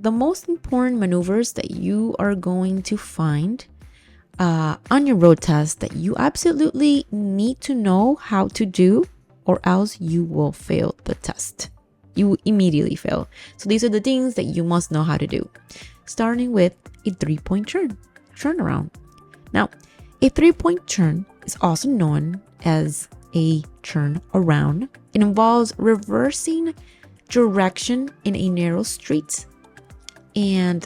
the most important maneuvers that you are going to find on your road test that you absolutely need to know how to do, or else you will fail the test. You will immediately fail. So these are the things that you must know how to do. Starting with a 3-point turnaround. Now, a 3-point turn is also known as a turn around. It involves reversing direction in a narrow street, and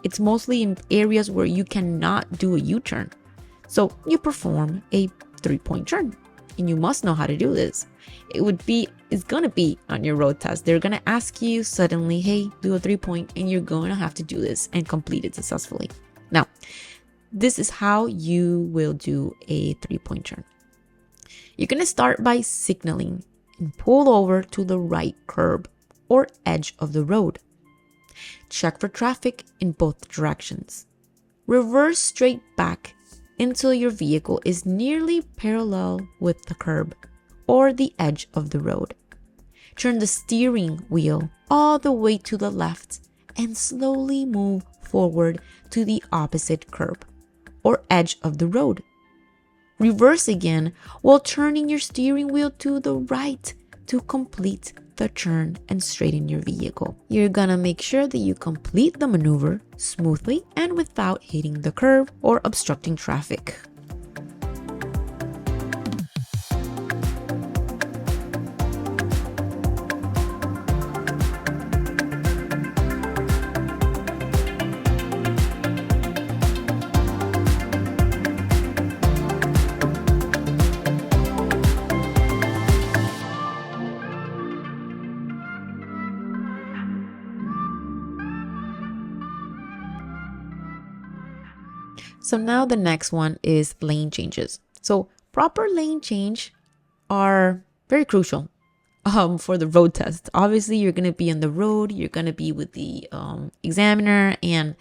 it's mostly in areas where you cannot do a U-turn. So you perform a 3-point turn, and you must know how to do this. It's gonna be on your road test. They're gonna ask you suddenly, hey, do a 3-point, and you're going to have to do this and complete it successfully. Now, this is how you will do a 3-point turn. You're gonna start by signaling and pull over to the right curb or edge of the road. Check for traffic in both directions. Reverse straight back until your vehicle is nearly parallel with the curb or the edge of the road. Turn the steering wheel all the way to the left and slowly move forward to the opposite curb or edge of the road. Reverse again while turning your steering wheel to the right to complete the turn and straighten your vehicle. You're gonna make sure that you complete the maneuver smoothly and without hitting the curb or obstructing traffic. So now the next one is lane changes. So proper lane change are very crucial for the road test. Obviously, you're going to be on the road, you're going to be with the examiner, and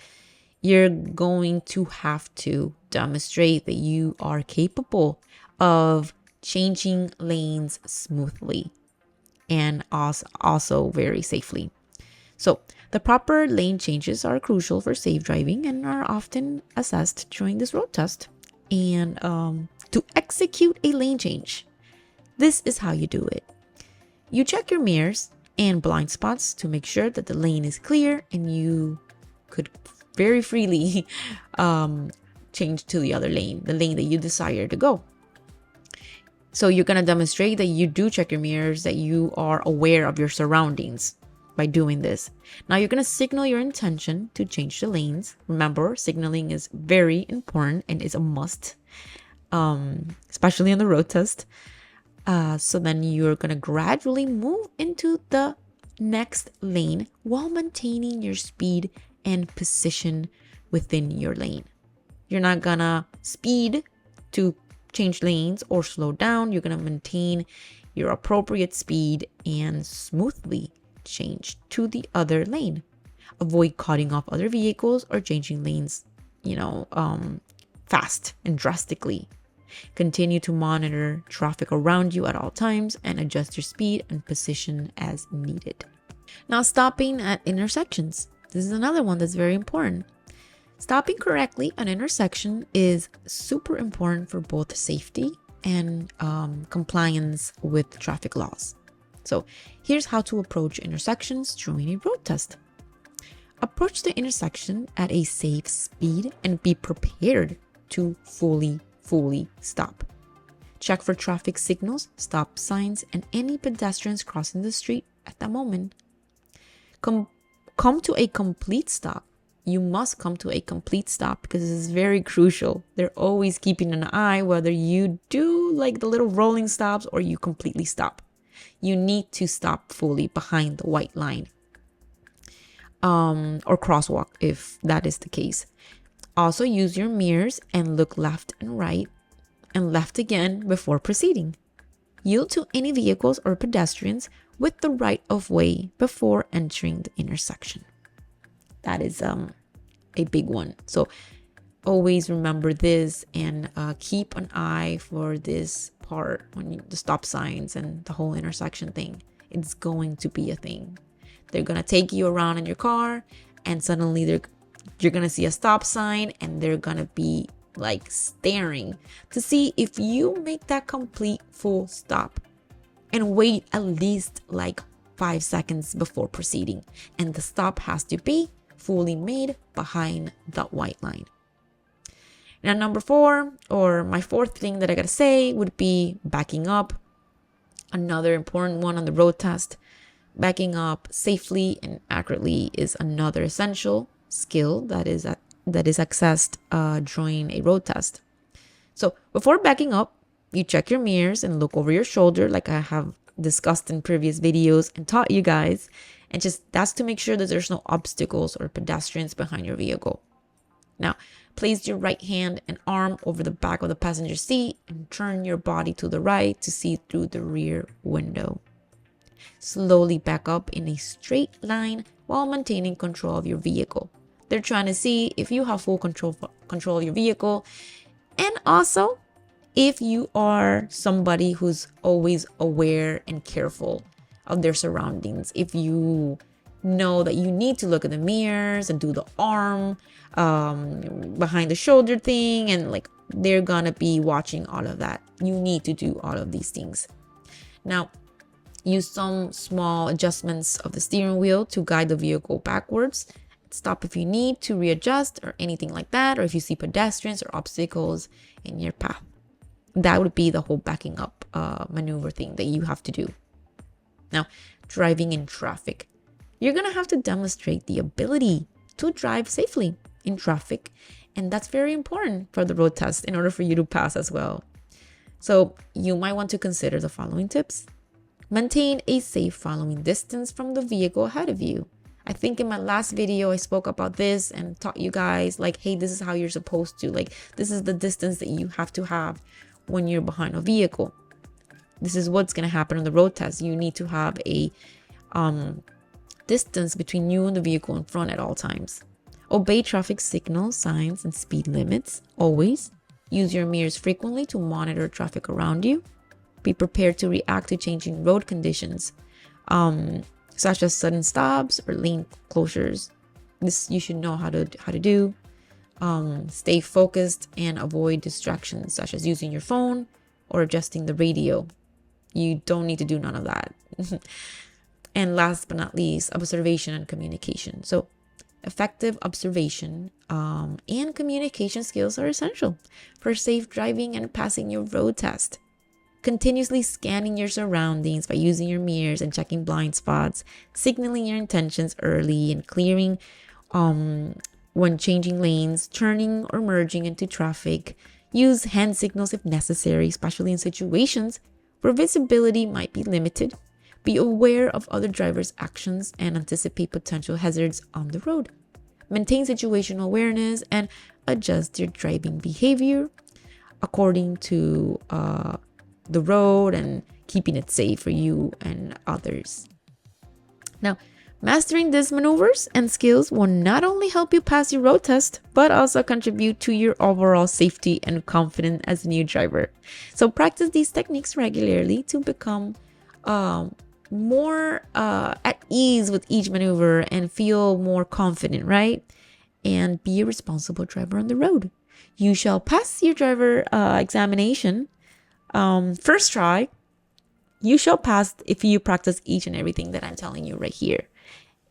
you're going to have to demonstrate that you are capable of changing lanes smoothly and also very safely. So the proper lane changes are crucial for safe driving and are often assessed during this road test. And to execute a lane change, this is how you do it. You check your mirrors and blind spots to make sure that the lane is clear and you could very freely change to the other lane, the lane that you desire to go. So you're going to demonstrate that you do check your mirrors, that you are aware of your surroundings by doing this. Now you're going to signal your intention to change the lanes. Remember, signaling is very important and is a must, especially on the road test. So then you're going to gradually move into the next lane while maintaining your speed and position within your lane. You're not going to speed to change lanes or slow down. You're going to maintain your appropriate speed and smoothly change to the other lane. Avoid cutting off other vehicles or changing lanes, fast and drastically. Continue to monitor traffic around you at all times and adjust your speed and position as needed. Now, stopping at intersections. This is another one that's very important. Stopping correctly at an intersection is super important for both safety and compliance with traffic laws. So here's how to approach intersections during a road test. Approach the intersection at a safe speed and be prepared to fully stop. Check for traffic signals, stop signs, and any pedestrians crossing the street at that moment. Come to a complete stop. You must come to a complete stop because this is very crucial. They're always keeping an eye whether you do like the little rolling stops or you completely stop. You need to stop fully behind the white line or crosswalk if that is the case. Also use your mirrors and look left and right and left again before proceeding. Yield to any vehicles or pedestrians with the right of way before entering the intersection. That is a big one. So always remember this and keep an eye for this part when the stop signs and the whole intersection thing. It's going to be a thing. They're gonna take you around in your car, and suddenly you're gonna see a stop sign, and they're gonna be like staring to see if you make that complete full stop and wait at least like 5 seconds before proceeding. And the stop has to be fully made behind the white line. Now, number 4, or my 4th thing that I gotta say, would be backing up. Another important one on the road test. Backing up safely and accurately is another essential skill that is accessed during a road test. So before backing up, you check your mirrors and look over your shoulder, like I have discussed in previous videos and taught you guys. And that's to make sure that there's no obstacles or pedestrians behind your vehicle. Now, place your right hand and arm over the back of the passenger seat and turn your body to the right to see through the rear window. Slowly back up in a straight line while maintaining control of your vehicle. They're trying to see if you have full control of your vehicle, and also if you are somebody who's always aware and careful of their surroundings. If you know that you need to look at the mirrors and do the arm behind the shoulder thing, and like they're gonna be watching all of that. You need to do all of these things. Now, use some small adjustments of the steering wheel to guide the vehicle backwards. Stop if you need to readjust or anything like that, or if you see pedestrians or obstacles in your path. That would be the whole backing up maneuver thing that you have to do. Now, driving in traffic. You're going to have to demonstrate the ability to drive safely in traffic, and that's very important for the road test in order for you to pass as well. So you might want to consider the following tips. Maintain a safe following distance from the vehicle ahead of you. I think in my last video, I spoke about this and taught you guys like, hey, this is how you're supposed to, like, this is the distance that you have to have when you're behind a vehicle. This is what's going to happen on the road test. You need to have a distance between you and the vehicle in front at all times. Obey traffic signals, signs, and speed limits always. Use your mirrors frequently to monitor traffic around you. Be prepared to react to changing road conditions, such as sudden stops or lane closures. This you should know how to do. Stay focused and avoid distractions, such as using your phone or adjusting the radio. You don't need to do none of that. And last but not least, observation and communication. So effective observation and communication skills are essential for safe driving and passing your road test. Continuously scanning your surroundings by using your mirrors and checking blind spots, signaling your intentions early and clearing when changing lanes, turning or merging into traffic. Use hand signals if necessary, especially in situations where visibility might be limited. Be aware of other drivers' actions and anticipate potential hazards on the road. Maintain situational awareness and adjust your driving behavior according to the road and keeping it safe for you and others. Now, mastering these maneuvers and skills will not only help you pass your road test, but also contribute to your overall safety and confidence as a new driver. So practice these techniques regularly to become more at ease with each maneuver and feel more confident, right? And be a responsible driver on the road. You shall pass your driver examination first try. You shall pass if you practice each and everything that I'm telling you right here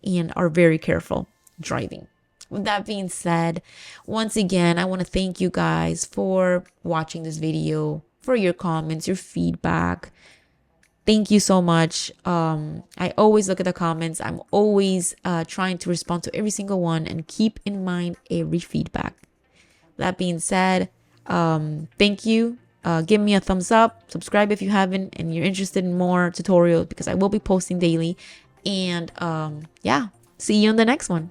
and are very careful driving. With that being said, once again, I want to thank you guys for watching this video, for your comments, your feedback. Thank you so much. I always look at the comments. I'm always trying to respond to every single one and keep in mind every feedback. That being said, thank you. Give me a thumbs up, subscribe if you haven't, and you're interested in more tutorials because I will be posting daily. And yeah, see you on the next one.